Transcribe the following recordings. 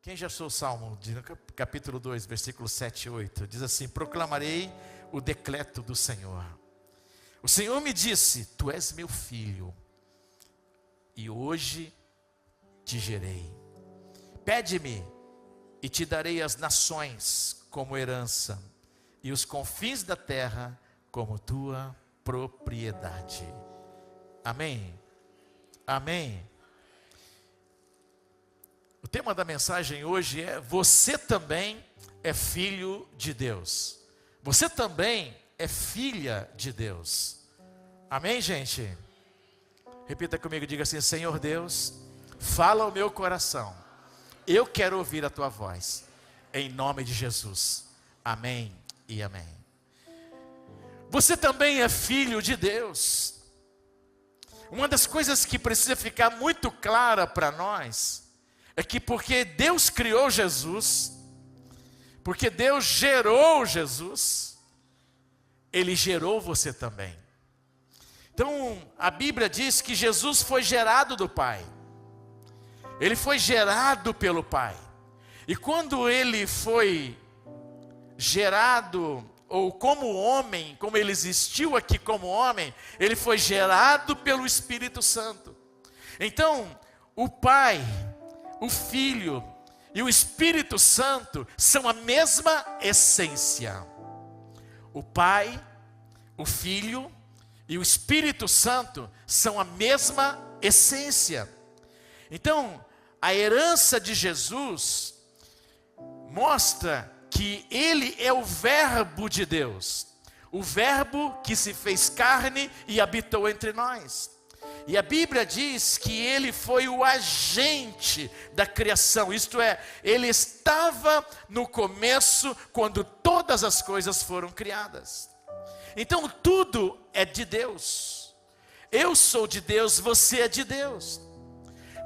Quem já achou o Salmo, capítulo 2, versículo 7 e 8? Diz assim: proclamarei o decreto do Senhor. O Senhor me disse: tu és meu filho, e hoje te gerei. Pede-me, e te darei as nações como herança, e os confins da terra como tua propriedade. Amém? Amém? O tema da mensagem hoje é: você também é filho de Deus. Você também é filha de Deus. Amém, gente? Repita comigo, diga assim: Senhor Deus, fala ao meu coração. Eu quero ouvir a tua voz. Em nome de Jesus. Amém e amém. Você também é filho de Deus. Uma das coisas que precisa ficar muito clara para nós é que porque Deus criou Jesus, porque Deus gerou Jesus, Ele gerou você também. Então, a Bíblia diz que Jesus foi gerado do Pai. Ele foi gerado pelo Pai. E quando Ele foi gerado, ou como homem, como Ele existiu aqui como homem, Ele foi gerado pelo Espírito Santo. Então, o Pai, o Filho e o Espírito Santo são a mesma essência. O Pai, o Filho e o Espírito Santo são a mesma essência. Então, a herança de Jesus mostra que Ele é o Verbo de Deus. O Verbo que se fez carne e habitou entre nós. E a Bíblia diz que Ele foi o agente da criação, isto é, Ele estava no começo quando todas as coisas foram criadas. Então tudo é de Deus. Eu sou de Deus, você é de Deus.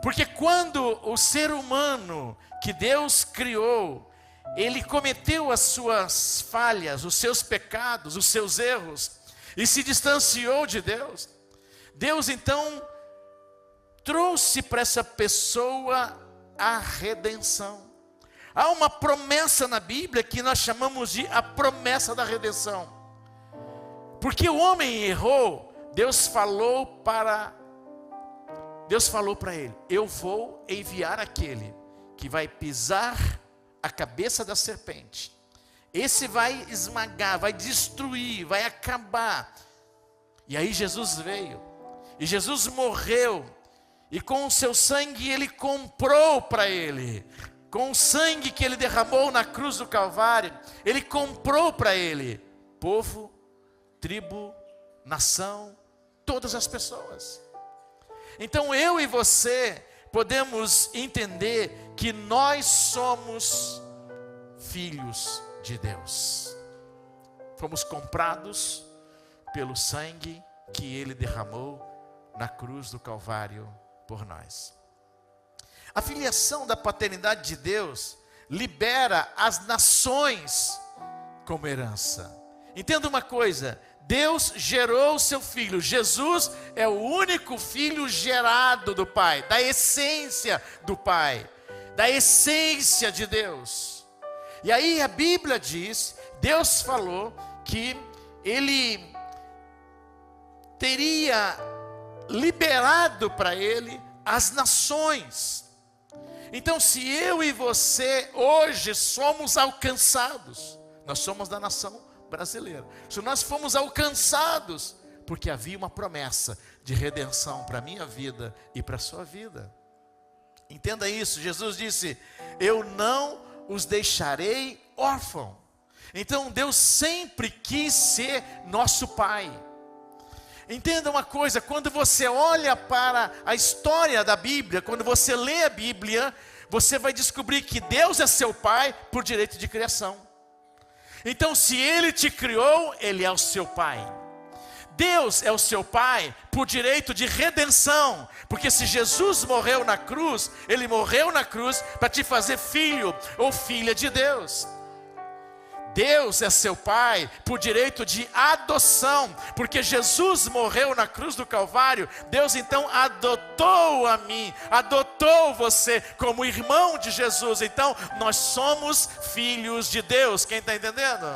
Porque quando o ser humano que Deus criou, ele cometeu as suas falhas, os seus pecados, os seus erros, e se distanciou de Deus, Deus então trouxe para essa pessoa a redenção. Há uma promessa na Bíblia que nós chamamos de a promessa da redenção. Porque o homem errou, Deus falou para ele: eu vou enviar aquele que vai pisar a cabeça da serpente. Esse vai esmagar, vai destruir, vai acabar. E aí Jesus veio. E Jesus morreu, e com o seu sangue Ele comprou para Ele, com o sangue que Ele derramou na cruz do Calvário, Ele comprou para Ele povo, tribo, nação, todas as pessoas. Então eu e você podemos entender que nós somos filhos de Deus. Fomos comprados pelo sangue que Ele derramou na cruz do Calvário por nós. A filiação da paternidade de Deus libera as nações como herança. Entenda uma coisa: Deus gerou o seu Filho. Jesus é o único Filho gerado do Pai, da essência do Pai, da essência de Deus. E aí a Bíblia diz, Deus falou que Ele teria liberado para Ele as nações. Então, se eu e você hoje somos alcançados, nós somos da nação brasileira, se nós fomos alcançados, porque havia uma promessa de redenção para a minha vida e para a sua vida. Entenda isso, Jesus disse: eu não os deixarei órfãos. Então Deus sempre quis ser nosso Pai. Entenda uma coisa: quando você olha para a história da Bíblia, quando você lê a Bíblia, você vai descobrir que Deus é seu Pai por direito de criação. Então, se Ele te criou, Ele é o seu Pai. Deus é o seu Pai por direito de redenção, porque se Jesus morreu na cruz, Ele morreu na cruz para te fazer filho ou filha de Deus. Deus é seu pai por direito de adoção, porque Jesus morreu na cruz do Calvário. Deus então adotou a mim, adotou você como irmão de Jesus. Então nós somos filhos de Deus. Quem está entendendo?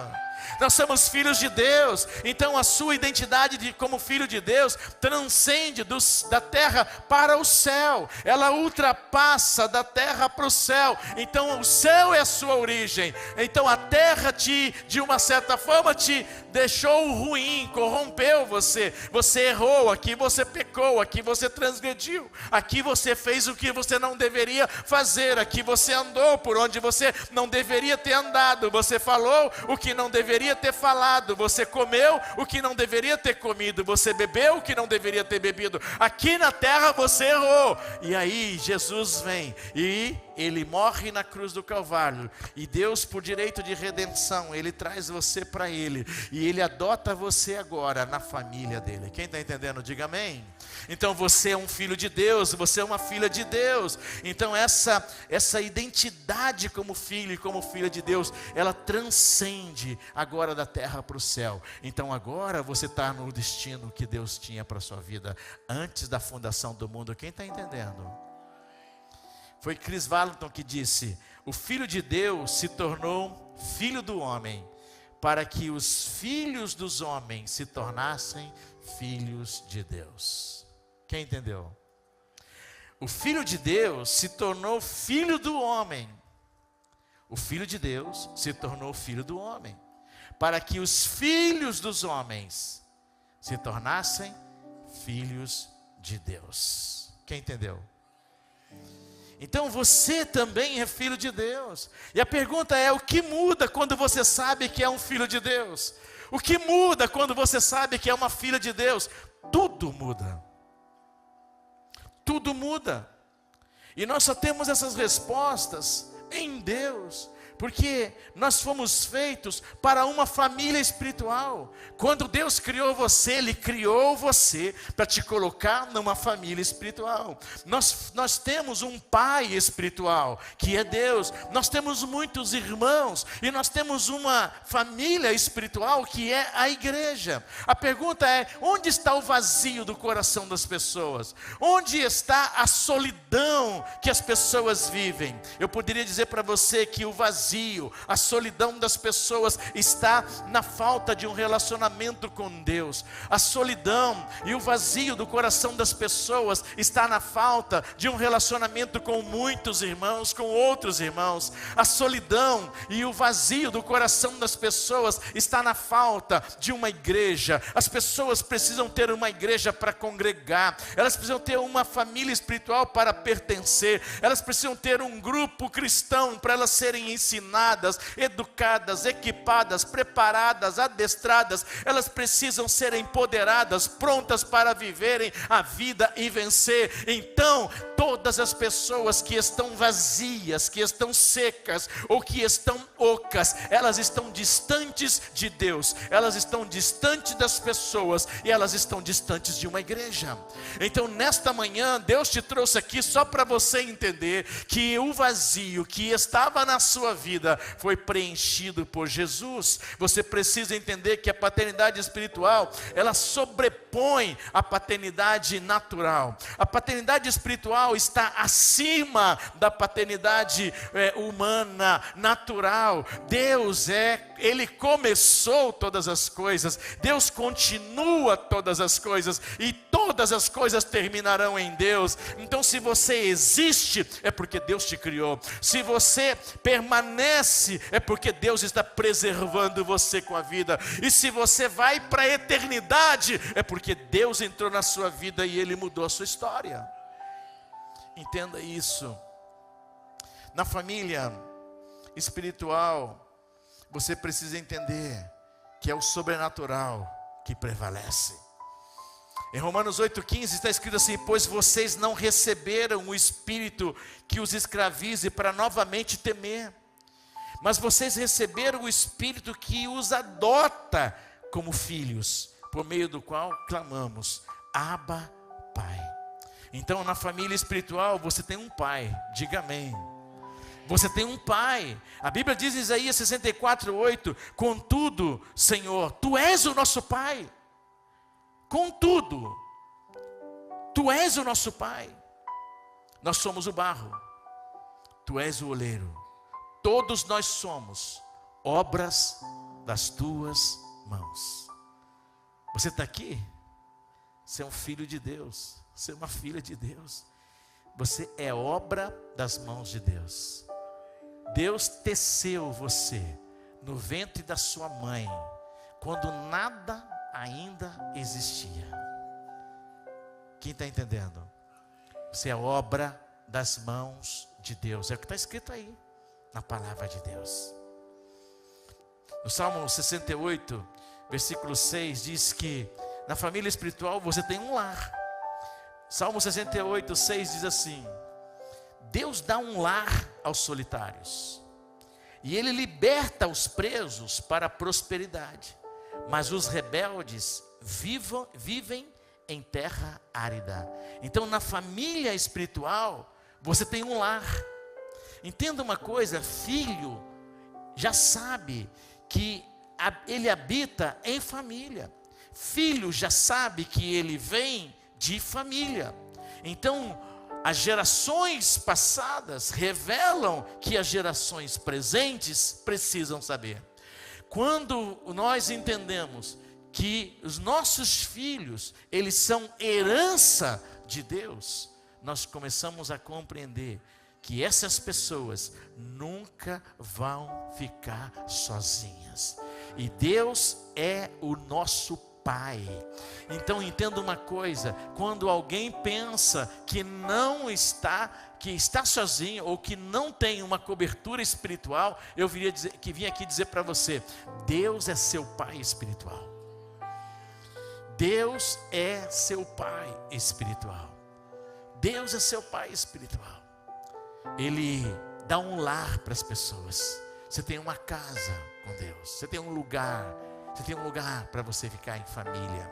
Nós somos filhos de Deus. Então a sua identidade como filho de Deus transcende da terra para o céu. Ela ultrapassa da terra para o céu. Então o céu é a sua origem. Então a terra de uma certa forma te deixou ruim, corrompeu você. Você errou, aqui você pecou, aqui você transgrediu, aqui você fez o que você não deveria fazer, aqui você andou por onde você não deveria ter andado, você falou o que não deveria ter falado, você comeu o que não deveria ter comido, você bebeu o que não deveria ter bebido. Aqui na terra você errou. E aí Jesus vem e ele morre na cruz do Calvário, e Deus, por direito de redenção, ele traz você para ele, e ele adota você agora na família dele. Quem está entendendo, diga amém. Então você é um filho de Deus, você é uma filha de Deus. Então essa identidade como filho e como filha de Deus, ela transcende agora da terra para o céu. Então agora você está no destino que Deus tinha para a sua vida antes da fundação do mundo. Quem está entendendo? Foi Chris Vallotton que disse: o Filho de Deus se tornou filho do homem, para que os filhos dos homens se tornassem filhos de Deus. Quem entendeu? O Filho de Deus se tornou filho do homem. O Filho de Deus se tornou filho do homem, para que os filhos dos homens se tornassem filhos de Deus. Quem entendeu? Então você também é filho de Deus. E a pergunta é: o que muda quando você sabe que é um filho de Deus? O que muda quando você sabe que é uma filha de Deus? Tudo muda. Tudo muda. E nós só temos essas respostas em Deus, porque nós fomos feitos para uma família espiritual. Quando Deus criou você, Ele criou você para te colocar numa família espiritual. Nós temos um pai espiritual, que é Deus. Nós temos muitos irmãos, e nós temos uma família espiritual, que é a igreja. A pergunta é: onde está o vazio do coração das pessoas? Onde está a solidão que as pessoas vivem? Eu poderia dizer para você que o vazio, a solidão das pessoas está na falta de um relacionamento com Deus. A solidão e o vazio do coração das pessoas está na falta de um relacionamento com muitos irmãos, com outros irmãos. A solidão e o vazio do coração das pessoas está na falta de uma igreja. As pessoas precisam ter uma igreja para congregar, elas precisam ter uma família espiritual para pertencer, elas precisam ter um grupo cristão para elas serem ensinadas, educadas, equipadas, preparadas, adestradas. Elas precisam ser empoderadas, prontas para viverem a vida e vencer. Então, todas as pessoas que estão vazias, que estão secas ou que estão ocas, elas estão distantes de Deus, elas estão distantes das pessoas, e elas estão distantes de uma igreja. Então nesta manhã Deus te trouxe aqui só para você entender que o vazio que estava na sua vida foi preenchido por Jesus. Você precisa entender que a paternidade espiritual, ela sobrepõe a paternidade natural. A paternidade espiritual está acima da paternidade humana, natural. Deus Ele começou todas as coisas, Deus continua todas as coisas, e todas as coisas terminarão em Deus. Então se você existe, é porque Deus te criou. Se você permanece, é porque Deus está preservando você com a vida. E se você vai para a eternidade, é porque Deus entrou na sua vida e Ele mudou a sua história. Entenda isso. Na família espiritual, você precisa entender que é o sobrenatural que prevalece. Em Romanos 8,15 está escrito assim: pois vocês não receberam o espírito que os escravize para novamente temer, mas vocês receberam o espírito que os adota como filhos, por meio do qual clamamos: Abba, Pai. Então na família espiritual você tem um pai, diga amém. Você tem um pai. A Bíblia diz em Isaías 64:8: contudo, Senhor, tu és o nosso pai. Contudo, tu és o nosso pai. Nós somos o barro, tu és o oleiro. Todos nós somos obras das tuas mãos. Você está aqui? Você é um filho de Deus. Você é uma filha de Deus. Você é obra das mãos de Deus. Deus teceu você no ventre da sua mãe, quando nada ainda existia. Quem está entendendo? Você é obra das mãos de Deus. É o que está escrito aí na palavra de Deus. No Salmo 68, versículo 6, diz que na família espiritual você tem um lar. Salmo 68, 6 diz assim: Deus dá um lar aos solitários, e Ele liberta os presos para a prosperidade, mas os rebeldes vivem em terra árida. Então, na família espiritual, você tem um lar. Entenda uma coisa: filho já sabe que ele habita em família. Filho já sabe que ele vem de família. Então, as gerações passadas revelam que as gerações presentes precisam saber. Quando nós entendemos que os nossos filhos, eles são herança de Deus, nós começamos a compreender que essas pessoas nunca vão ficar sozinhas. E Deus é o nosso Pai. Então entenda uma coisa: quando alguém pensa que está sozinho, ou que não tem uma cobertura espiritual, eu vim aqui dizer para você: Deus é seu Pai espiritual. Deus é seu Pai espiritual. Deus é seu Pai espiritual. Ele dá um lar para as pessoas. Você tem uma casa com Deus. Você tem um lugar. Você tem um lugar para você ficar em família.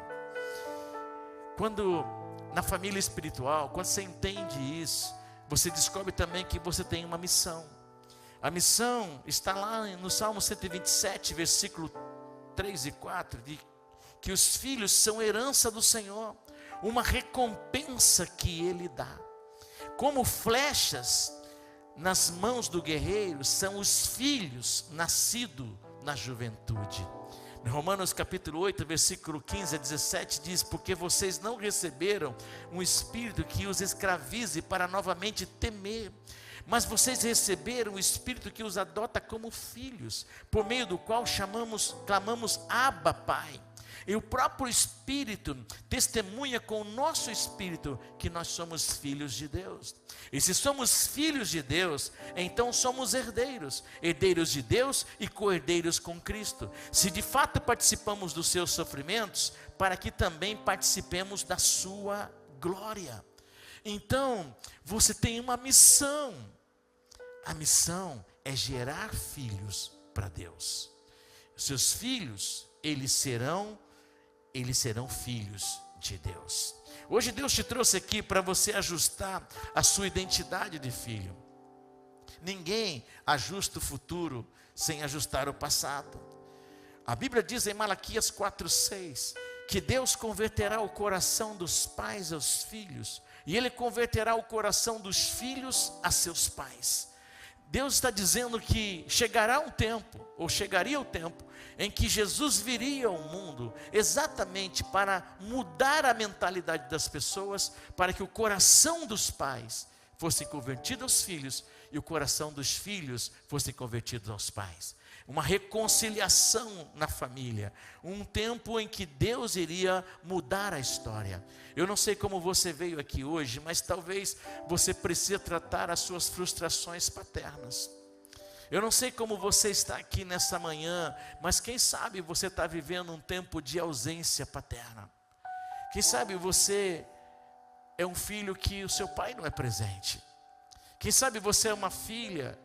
Quando na família espiritual, quando você entende isso, você descobre também que você tem uma missão. A missão está lá no Salmo 127, versículo 3 e 4, de que os filhos são herança do Senhor, uma recompensa que Ele dá. Como flechas nas mãos do guerreiro são os filhos nascidos na juventude. Em Romanos capítulo 8, versículo 15 a 17 diz: porque vocês não receberam um espírito que os escravize para novamente temer, mas vocês receberam um espírito que os adota como filhos, por meio do qual clamamos Abba, Pai. E o próprio Espírito testemunha com o nosso espírito que nós somos filhos de Deus. E se somos filhos de Deus, então somos herdeiros, herdeiros de Deus e co-herdeiros com Cristo. Se de fato participamos dos seus sofrimentos, para que também participemos da sua glória. Então, você tem uma missão. A missão é gerar filhos para Deus. Seus filhos, eles serão filhos de Deus. Hoje Deus te trouxe aqui para você ajustar a sua identidade de filho. Ninguém ajusta o futuro sem ajustar o passado. A Bíblia diz em Malaquias 4:6 que Deus converterá o coração dos pais aos filhos, e Ele converterá o coração dos filhos a seus pais. Deus está dizendo que chegaria o tempo em que Jesus viria ao mundo exatamente para mudar a mentalidade das pessoas, para que o coração dos pais fosse convertido aos filhos e o coração dos filhos fosse convertido aos pais. Uma reconciliação na família, um tempo em que Deus iria mudar a história. Eu não sei como você veio aqui hoje, mas talvez você precise tratar as suas frustrações paternas. Eu não sei como você está aqui nessa manhã, mas quem sabe você está vivendo um tempo de ausência paterna. Quem sabe você é um filho que o seu pai não é presente. Quem sabe você é uma filha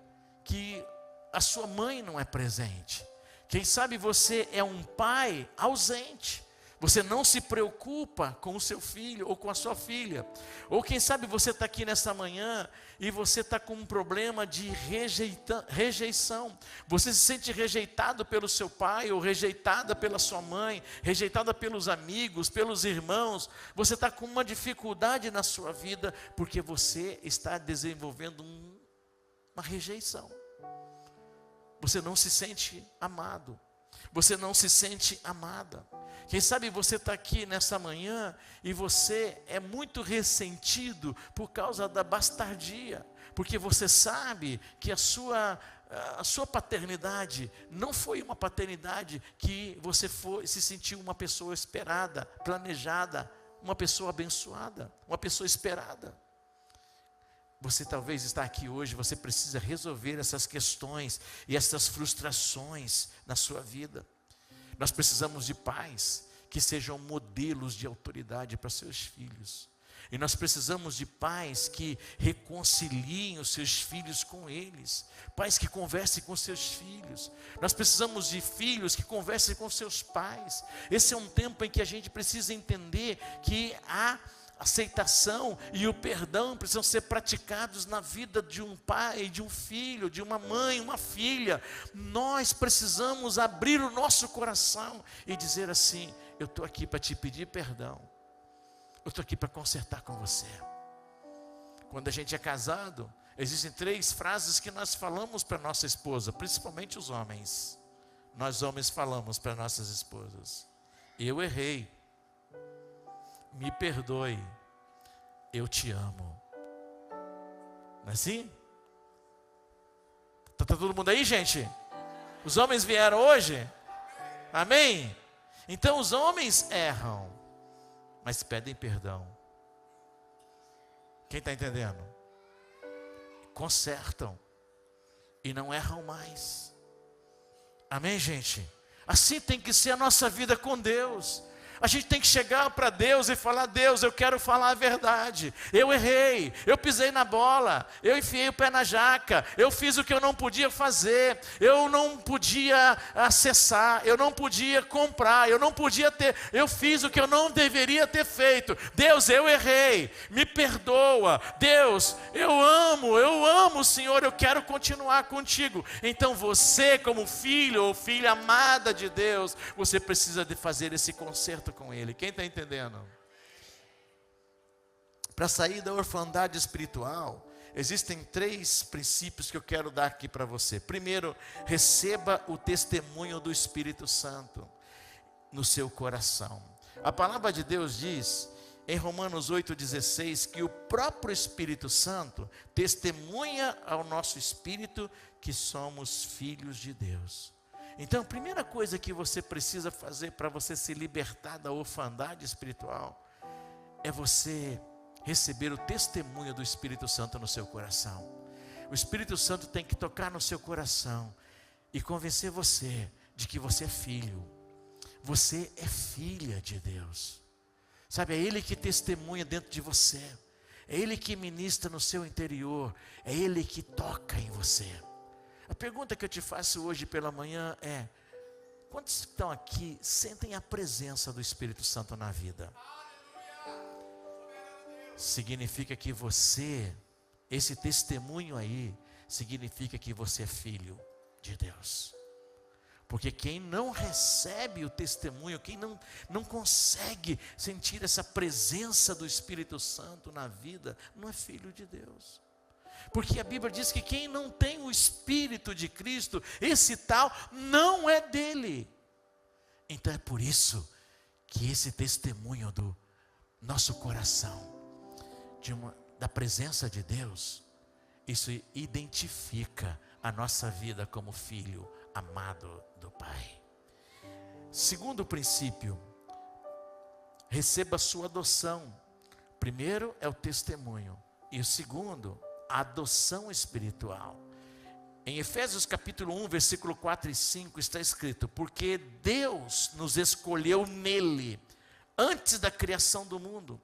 que a sua mãe não é presente. Quem sabe você é um pai ausente. Você não se preocupa com o seu filho ou com a sua filha. Ou quem sabe você está aqui nessa manhã e você está com um problema de rejeição. Você se sente rejeitado pelo seu pai ou rejeitada pela sua mãe, rejeitada pelos amigos, pelos irmãos. Você está com uma dificuldade na sua vida porque você está desenvolvendo uma rejeição. Você não se sente amado. Você não se sente amada. Quem sabe você está aqui nessa manhã e você é muito ressentido por causa da bastardia, porque você sabe que a sua paternidade não foi uma paternidade que você se sentiu uma pessoa esperada, planejada, uma pessoa abençoada, uma pessoa esperada. Você talvez está aqui hoje, você precisa resolver essas questões e essas frustrações na sua vida. Nós precisamos de pais que sejam modelos de autoridade para seus filhos. E nós precisamos de pais que reconciliem os seus filhos com eles. Pais que conversem com seus filhos. Nós precisamos de filhos que conversem com seus pais. Esse é um tempo em que a gente precisa entender que a aceitação e o perdão precisam ser praticados na vida de um pai, de um filho, de uma mãe, uma filha. Nós precisamos abrir o nosso coração e dizer assim: eu estou aqui para te pedir perdão, eu estou aqui para consertar com você. Quando a gente é casado, existem 3 frases que nós falamos para nossa esposa, principalmente os homens. Nós homens falamos para nossas esposas: eu errei, me perdoe, eu te amo. Não é assim? Está todo mundo aí, gente? Os homens vieram hoje? Amém? Então os homens erram, mas pedem perdão. Quem está entendendo? Consertam e não erram mais. Amém, gente? Assim tem que ser a nossa vida com Deus. A gente tem que chegar para Deus e falar: Deus, eu quero falar a verdade. Eu errei, eu pisei na bola, eu enfiei o pé na jaca, eu fiz o que eu não podia fazer, eu não podia acessar, eu não podia comprar, eu não podia ter, eu fiz o que eu não deveria ter feito. Deus, eu errei, me perdoa. Deus, eu amo, Senhor, eu quero continuar contigo. Então você, como filho ou filha amada de Deus, você precisa de fazer esse conserto com Ele. Quem está entendendo? Para sair da orfandade espiritual, existem 3 princípios que eu quero dar aqui para você. Primeiro, receba o testemunho do Espírito Santo no seu coração. A palavra de Deus diz em Romanos 8,16 que o próprio Espírito Santo testemunha ao nosso espírito que somos filhos de Deus. Então, a primeira coisa que você precisa fazer para você se libertar da orfandade espiritual é você receber o testemunho do Espírito Santo no seu coração. O Espírito Santo tem que tocar no seu coração e convencer você de que você é filho. Você é filha de Deus. Sabe, é Ele que testemunha dentro de você. É Ele que ministra no seu interior. É Ele que toca em você. A pergunta que eu te faço hoje pela manhã é: quantos estão aqui sentem a presença do Espírito Santo na vida? Significa que você, esse testemunho aí, significa que você é filho de Deus. Porque quem não recebe o testemunho, quem não consegue sentir essa presença do Espírito Santo na vida, não é filho de Deus. Porque a Bíblia diz que quem não tem o Espírito de Cristo, esse tal não é dele. Então é por isso que esse testemunho do nosso coração, da presença de Deus, isso identifica a nossa vida como filho amado do Pai. Segundo princípio, receba a sua adoção. Primeiro é o testemunho, e o segundo, a adoção espiritual. Em Efésios capítulo 1, versículo 4 e 5 está escrito: porque Deus nos escolheu nele, antes da criação do mundo,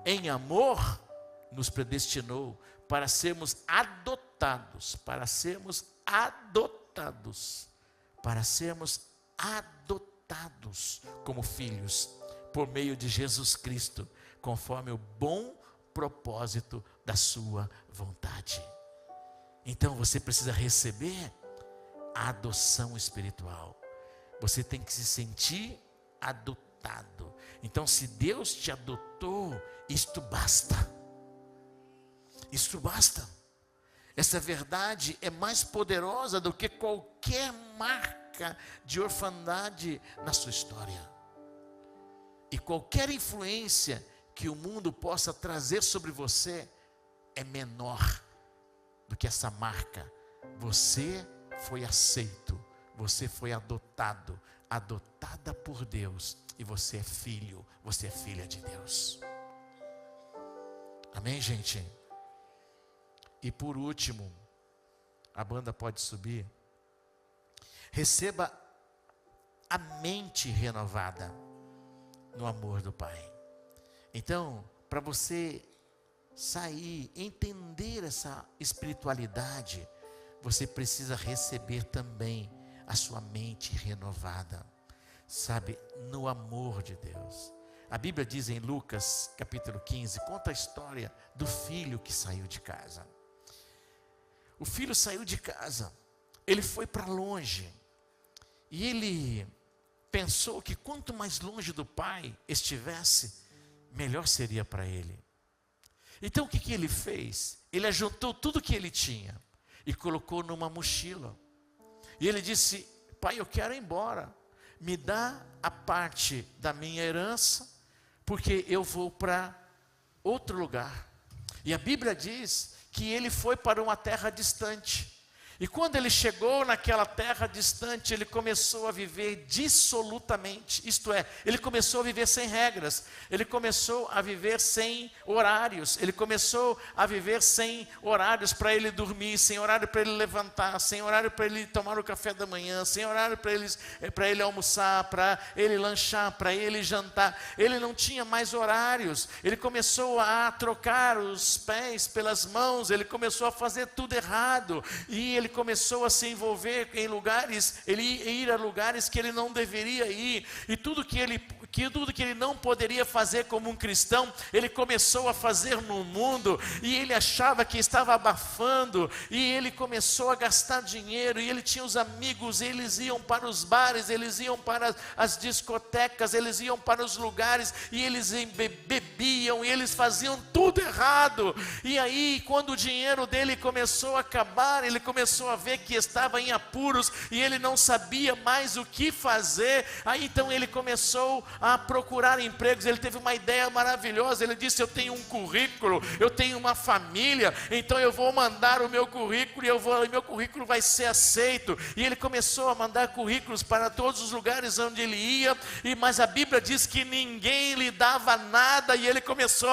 em amor nos predestinou para sermos adotados, como filhos, por meio de Jesus Cristo, conforme o bom propósito da sua vontade. Então você precisa receber a adoção espiritual. Você tem que se sentir adotado. Então, se Deus te adotou, isto basta. Isto basta. Essa verdade é mais poderosa do que qualquer marca de orfandade na sua história. E qualquer influência que o mundo possa trazer sobre você é menor do que essa marca. Você foi aceito, você foi adotado, adotada por Deus, e você é filho, você é filha de Deus. Amém, gente? E por último, a banda pode subir. Receba a mente renovada no amor do Pai. Então, para você sair, entender essa espiritualidade, você precisa receber também a sua mente renovada, sabe, no amor de Deus. A Bíblia diz em Lucas capítulo 15, conta a história do filho que saiu de casa. O filho saiu de casa, ele foi para longe, e ele pensou que quanto mais longe do pai estivesse, melhor seria para ele. Então o que ele fez? Ele ajuntou tudo que ele tinha e colocou numa mochila. E ele disse: pai, eu quero ir embora, me dá a parte da minha herança, porque eu vou para outro lugar. E a Bíblia diz que ele foi para uma terra distante. E quando ele chegou naquela terra distante, ele começou a viver dissolutamente. Isto é, ele começou a viver sem regras. Ele começou a viver sem horários. Ele começou a viver sem horários para ele dormir, sem horário para ele levantar, sem horário para ele tomar o café da manhã, sem horário para ele almoçar, para ele lanchar, para ele jantar. Ele não tinha mais horários. Ele começou a trocar os pés pelas mãos. Ele começou a fazer tudo errado. E ele começou a se envolver em lugares, ele ia ir a lugares que ele não deveria ir, e tudo que ele não poderia fazer como um cristão, ele começou a fazer no mundo, e ele achava que estava abafando, e ele começou a gastar dinheiro, e ele tinha os amigos, eles iam para os bares, eles iam para as discotecas, eles iam para os lugares, e eles bebiam, e eles faziam tudo errado. E aí, quando o dinheiro dele começou a acabar, ele começou a ver que estava em apuros, e ele não sabia mais o que fazer. Aí então ele começou a procurar empregos. Ele teve uma ideia maravilhosa. Ele disse: eu tenho um currículo, eu tenho uma família, então eu vou mandar o meu currículo, e meu currículo vai ser aceito. E ele começou a mandar currículos para todos os lugares onde ele ia, mas a Bíblia diz que ninguém lhe dava nada, e ele começou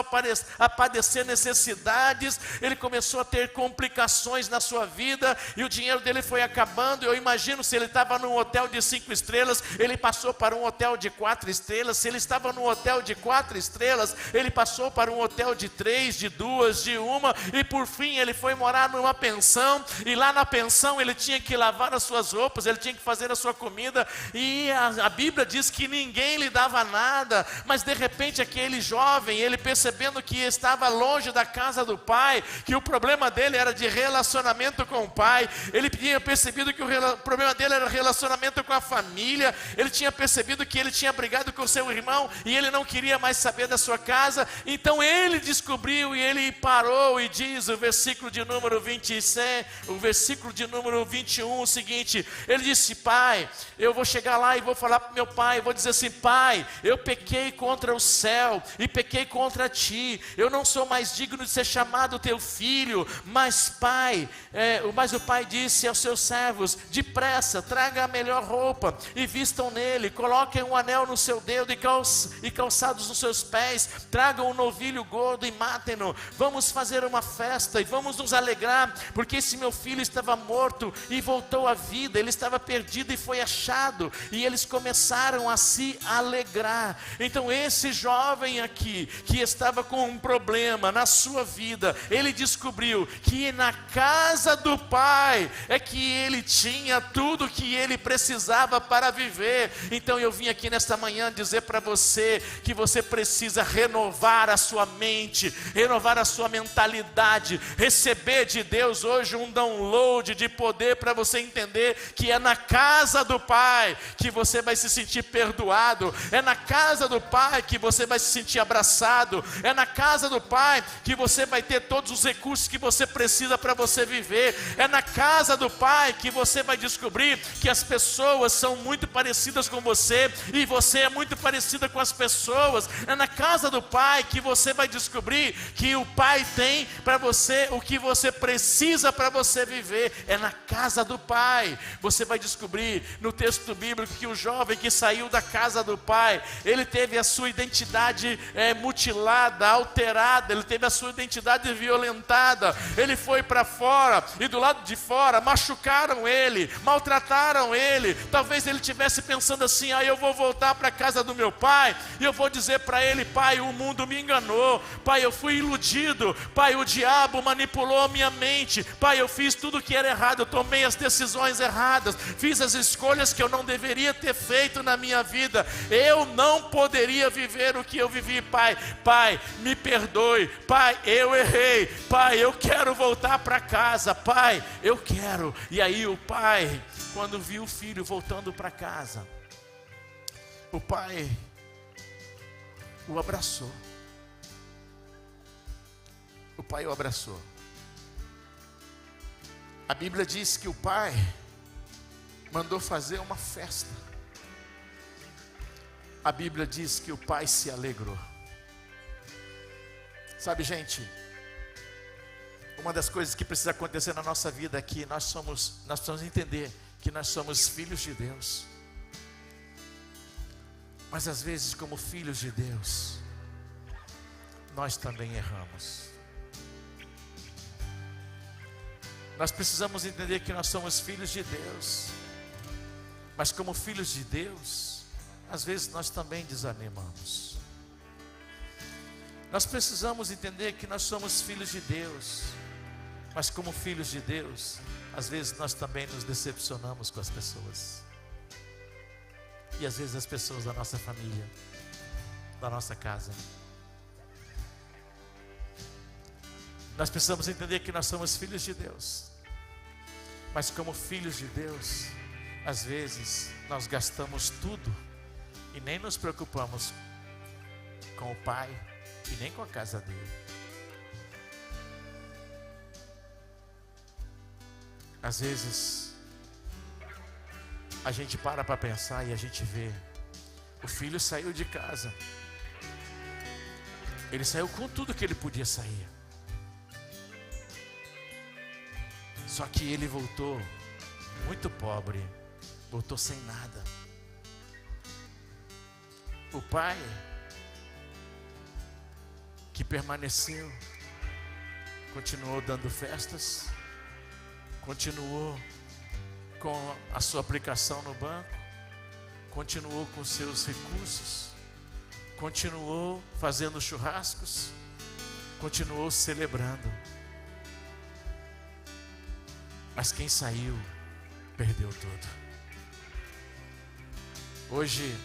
a padecer necessidades, ele começou a ter complicações na sua vida, e o dinheiro dele foi acabando. Eu imagino, se ele estava num hotel de 5 estrelas, ele passou para um hotel de 4 estrelas. Se ele estava num hotel de 4 estrelas, ele passou para um hotel de 3, de 2, de 1, e por fim ele foi morar numa pensão, e lá na pensão ele tinha que lavar as suas roupas, ele tinha que fazer a sua comida, e a Bíblia diz que ninguém lhe dava nada. Mas de repente aquele jovem, ele percebendo que estava longe da casa do pai, que o problema dele era de relacionamento com o pai, ele tinha percebido que o problema dele era relacionamento com a família, ele tinha percebido que ele tinha brigado com seu irmão, e ele não queria mais saber da sua casa. Então ele descobriu, e ele parou, e diz o versículo de número 26, o versículo de número 21, o seguinte: ele disse: pai, eu vou chegar lá e vou falar para meu pai, vou dizer assim: pai, eu pequei contra o céu, e pequei contra ti, eu não sou mais digno de ser chamado teu filho, mas pai, mas o pai disse aos seus servos: depressa, traga a melhor roupa, e vistam nele, coloquem um anel no seu dedo, e calçados nos seus pés, tragam um novilho gordo e matem-no, vamos fazer uma festa, e vamos nos alegrar, porque esse meu filho estava morto e voltou à vida, ele estava perdido e foi achado. E eles começaram a se alegrar. Então esse jovem aqui, que estava com um problema na sua vida, ele descobriu que na casa do pai é que ele tinha tudo que ele precisava para viver. Então eu vim aqui nesta manhã dizer para você que você precisa renovar a sua mente, renovar a sua mentalidade, receber de Deus hoje um download de poder para você entender que é na casa do Pai que você vai se sentir perdoado, é na casa do Pai que você vai se sentir abraçado, é na casa do Pai que você vai ter todos os recursos que você precisa para você viver, é na casa do Pai que você vai descobrir que as pessoas são muito parecidas com você e você é muito parecida com as pessoas, é na casa do Pai que você vai descobrir que o Pai tem para você o que você precisa para você viver, é na casa do Pai. Você vai descobrir no texto bíblico que o jovem que saiu da casa do Pai, ele teve a sua identidade mutilada, alterada, ele teve a sua identidade violentada, ele foi para fora e do lado de fora machucaram ele, maltrataram ele, talvez ele estivesse pensando assim, eu vou voltar para a casa do meu pai, e eu vou dizer para ele, pai, o mundo me enganou, pai, eu fui iludido, pai, o diabo manipulou a minha mente, pai, eu fiz tudo que era errado, eu tomei as decisões erradas, fiz as escolhas que eu não deveria ter feito na minha vida, eu não poderia viver o que eu vivi, pai, me perdoe, pai, eu errei, pai, eu quero voltar para casa, pai, eu quero. E aí o pai, quando viu o filho voltando para casa, o pai o abraçou. O pai o abraçou. A Bíblia diz que o pai mandou fazer uma festa. A Bíblia diz que o pai se alegrou. Sabe, gente, uma das coisas que precisa acontecer na nossa vida aqui, nós precisamos entender que nós somos filhos de Deus. Mas às vezes, como filhos de Deus, nós também erramos. Nós precisamos entender que nós somos filhos de Deus. Mas como filhos de Deus, às vezes nós também desanimamos. Nós precisamos entender que nós somos filhos de Deus. Mas como filhos de Deus, às vezes nós também nos decepcionamos com as pessoas. E às vezes as pessoas da nossa família, da nossa casa. Nós precisamos entender que nós somos filhos de Deus. Mas como filhos de Deus, às vezes nós gastamos tudo e nem nos preocupamos com o Pai e nem com a casa dele. Às vezes a gente para pensar e a gente vê, o filho saiu de casa, ele saiu com tudo que ele podia sair, só que ele voltou muito pobre, voltou sem nada. O pai que permaneceu, continuou dando festas, continuou com a sua aplicação no banco, continuou com seus recursos, continuou fazendo churrascos, continuou celebrando. Mas quem saiu, perdeu tudo. Hoje,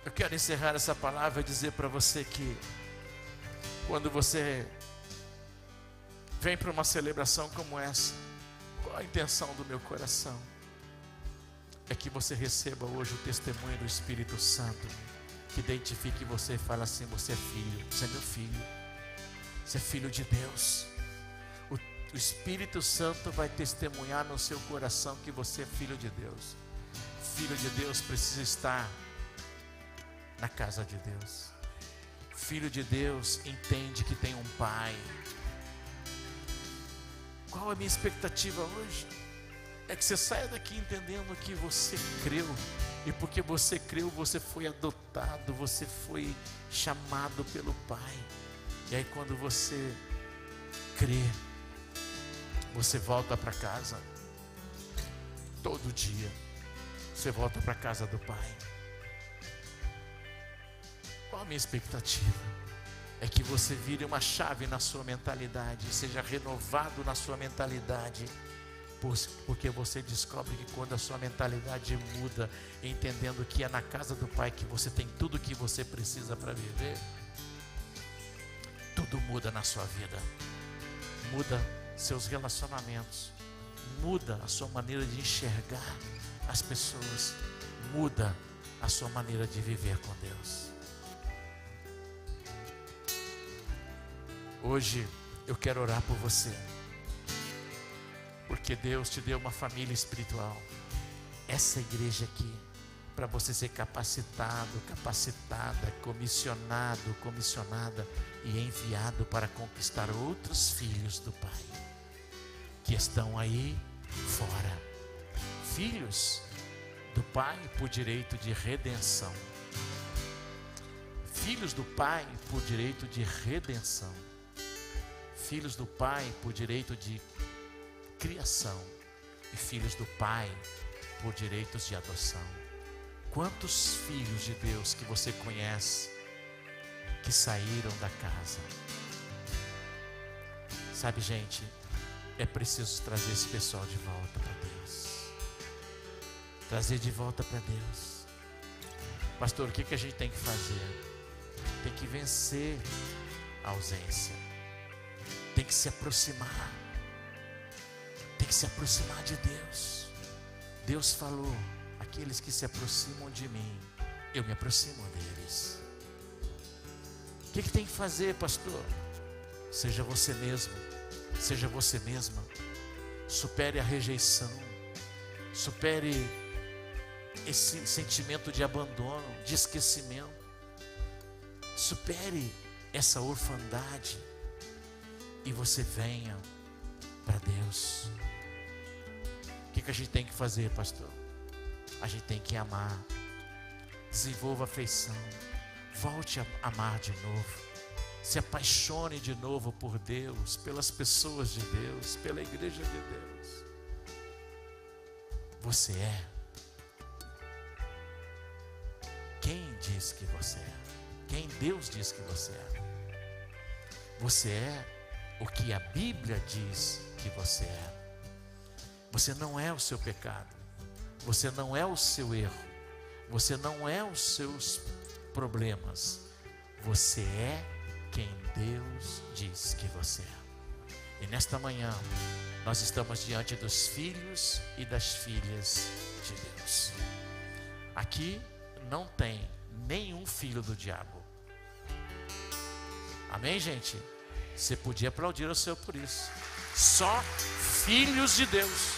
eu quero encerrar essa palavra e dizer para você que, quando você vem para uma celebração como essa, qual a intenção do meu coração? É que você receba hoje o testemunho do Espírito Santo, que identifique você e fala assim, você é filho, você é meu filho, você é filho de Deus. O Espírito Santo vai testemunhar no seu coração que você é filho de Deus. Filho de Deus precisa estar na casa de Deus. Filho de Deus entende que tem um Pai. Qual a minha expectativa hoje? É que você saia daqui entendendo que você creu. E porque você creu, você foi adotado, você foi chamado pelo Pai. E aí quando você crê, você volta para casa. Todo dia você volta para a casa do Pai. Qual a minha expectativa? É que você vire uma chave na sua mentalidade, seja renovado na sua mentalidade, Porque você descobre que quando a sua mentalidade muda, entendendo que é na casa do Pai que você tem tudo o que você precisa para viver, tudo muda na sua vida. Muda seus relacionamentos, muda a sua maneira de enxergar as pessoas, muda a sua maneira de viver com Deus. Hoje eu quero orar por você, porque Deus te deu uma família espiritual, essa igreja aqui, para você ser capacitado, capacitada, comissionado, comissionada e enviado para conquistar outros filhos do Pai, que estão aí fora, filhos do Pai por direito de redenção, filhos do Pai por direito de redenção, filhos do Pai por direito de criação e filhos do Pai por direitos de adoção. Quantos filhos de Deus que você conhece que saíram da casa? Sabe, gente, é preciso trazer esse pessoal de volta para Deus. Trazer de volta para Deus. Pastor, o que a gente tem que fazer? Tem que vencer a ausência. Tem que se aproximar. Tem que se aproximar de Deus. Deus falou: aqueles que se aproximam de mim, eu me aproximo deles. O que tem que fazer, pastor? Seja você mesmo, seja você mesma. Supere a rejeição, supere esse sentimento de abandono, de esquecimento. Supere essa orfandade e você venha para Deus. O que a gente tem que fazer, pastor? A gente tem que amar. Desenvolva afeição. Volte a amar de novo. Se apaixone de novo por Deus, pelas pessoas de Deus, pela igreja de Deus. Você é quem diz que você é. Quem Deus diz que você é. Você é o que a Bíblia diz que você é. Você não é o seu pecado. Você não é o seu erro. Você não é os seus problemas. Você é quem Deus diz que você é. E nesta manhã, nós estamos diante dos filhos e das filhas de Deus. Aqui não tem nenhum filho do diabo. Amém, gente? Você podia aplaudir ao Senhor por isso. Só filhos de Deus.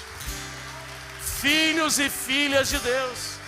Filhos e filhas de Deus.